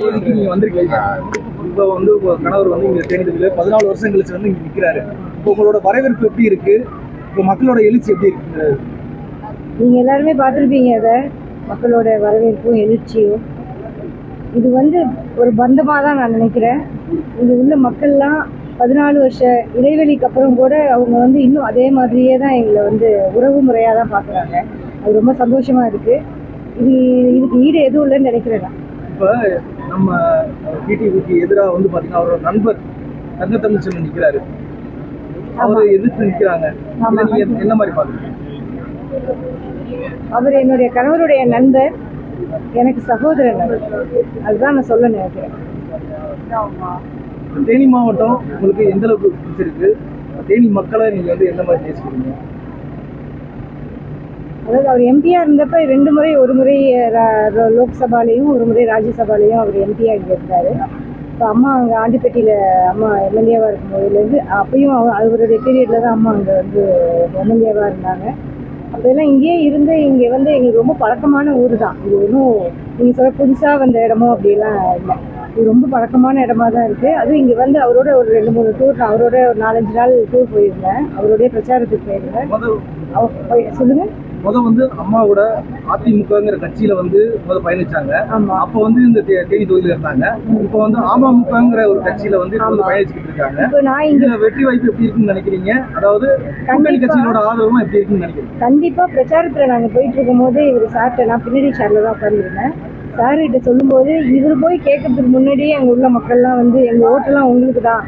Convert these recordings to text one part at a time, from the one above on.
தொகுதிக்கு நீங்க வந்திருக்கீங்க. இப்போ வந்து உங்க கணவர் வந்து இங்க தேனியில 14 வருஷம் கழிச்சு வந்து இங்க நிக்கிறாரு. இப்போ உங்களோட வரவேற்பு எப்படி இருக்கு? இப்போ மக்களோட எழுச்சி எப்படி இருக்கு? நீங்க எல்லாருமே பார்த்துருப்பீங்க அதை, மக்களோட வரவேற்பும் எழுச்சியும். இது வந்து ஒரு பந்தமாக தான் நான் நினைக்கிறேன். இங்கே உள்ள மக்கள்லாம் 14 வருஷ இடைவெளிக்கு அப்புறம் கூட அவங்க வந்து இன்னும் அதே மாதிரியே தான் எங்களை வந்து உறவு முறையாக தான் பார்க்குறாங்க. அது ரொம்ப சந்தோஷமாக இருக்குது. இதுக்கு ஈடு எதுவும் இல்லைன்னு நினைக்கிறேன் நான். இப்போ நம்ம டிடிவிக்கு எதிராக வந்து பார்த்தீங்கன்னா அவரோட நண்பர் தங்கத்தமிழ்ச்செல்வன் நிற்கிறாரு. அவரை எதிர்த்து நிற்கிறாங்க. நீங்க என்ன மாதிரி பார்க்குறீங்க? அவர் என்னுடைய கணவருடைய நண்பர், எனக்கு சகோதரன். அதுதான் நான் சொல்ல நினைக்கிறேன். தேனி மாவட்டம் உங்களுக்கு எந்த அளவுக்கு பிடிச்சிருக்கு? தேனி மக்களை நீங்க வந்து எந்த மாதிரி பேசுறீங்க? அதாவது அவர் எம்பியா இருந்தப்ப 2 முறை, ஒரு முறை லோக்சபாலையும் ஒரு முறை ராஜ்யசபாலையும் அவர் எம்பியா இங்கே இருந்தார். இப்போ அம்மா அங்கே ஆண்டிப்பட்டியில் அம்மா எம்எல்ஏவாக இருக்கும் போதுலேருந்து அப்பயும் அவருடைய பீரியடில் தான் அம்மா அங்கே வந்து எம்எல்ஏவாக இருந்தாங்க. அப்போல்லாம் இங்கேயே இருந்து இங்கே வந்து எங்களுக்கு ரொம்ப பழக்கமான ஊர் தான். இது ஒன்றும் நீங்கள் சொல்ல புதுசாக வந்த இடமோ அப்படிலாம் இல்லை. இது ரொம்ப பழக்கமான இடமா தான் இருக்குது. அதுவும் இங்கே வந்து அவரோட ஒரு 2-3 டூர், அவரோட ஒரு 4-5 நாள் டூர் போயிருந்தேன். அவருடைய பிரச்சாரத்துக்கு போயிருந்தேன். சொல்லுங்கள். வந்து அம்மாவோட அதிமுகங்கிற கட்சியில வந்து பயணிச்சாங்க. அப்போ வந்து இந்த தேனி தொகுதியில இருந்தாங்க. இப்போ வந்து அமமுகங்கிற ஒரு கட்சியில வந்து பயணிச்சுட்டு இருக்காங்க. இப்போ நான் இங்க வெற்றி வாய்ப்பு எப்படி இருக்குன்னு நினைக்கிறீங்க? அதாவது கூட்டணி கட்சியோட ஆதரவும் எப்படி இருக்குன்னு நினைக்கிறீங்க? கண்டிப்பா பிரச்சாரத்துல நாங்க போயிட்டு இருக்கும் போது இவர் சார்ட்ட, நான் பின்னாடி சேர்ல தான் உட்காந்துருந்தேன், சார்கிட்ட சொல்லும்போது இவர் போய் கேட்கறதுக்கு முன்னாடியே அங்கே உள்ள மக்கள்லாம் வந்து எங்கள் ஓட்டெல்லாம் உங்களுக்கு தான்,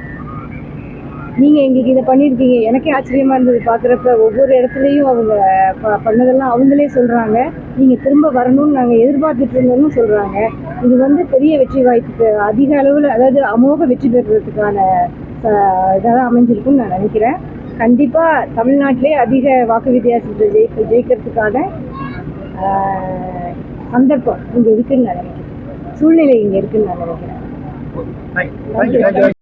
நீங்கள் எங்களுக்கு இதை பண்ணியிருக்கீங்க. எனக்கே ஆச்சரியமாக இருந்தது பார்க்குறப்ப. ஒவ்வொரு இடத்துலையும் அவங்க பண்ணதெல்லாம் அவங்களே சொல்கிறாங்க. நீங்கள் திரும்ப வரணும்னு நாங்கள் எதிர்பார்த்துட்டு இருந்தோம்னு சொல்கிறாங்க. இது வந்து பெரிய வெற்றி வாய்ப்புக்கு அதிக அளவில், அதாவது அமோக வெற்றி பெறுறதுக்கான இதாக அமைஞ்சிருக்குன்னு நான் நினைக்கிறேன். கண்டிப்பாக தமிழ்நாட்டிலே அதிக வாக்கு வித்தியாசத்தை ஜெயிக்கிறதுக்கான சந்தர்ப்பம் இங்கே இருக்குன்னு நான் நினைக்கிறேன். சூழ்நிலை இங்கே இருக்குன்னு நான் நினைக்கிறேன்.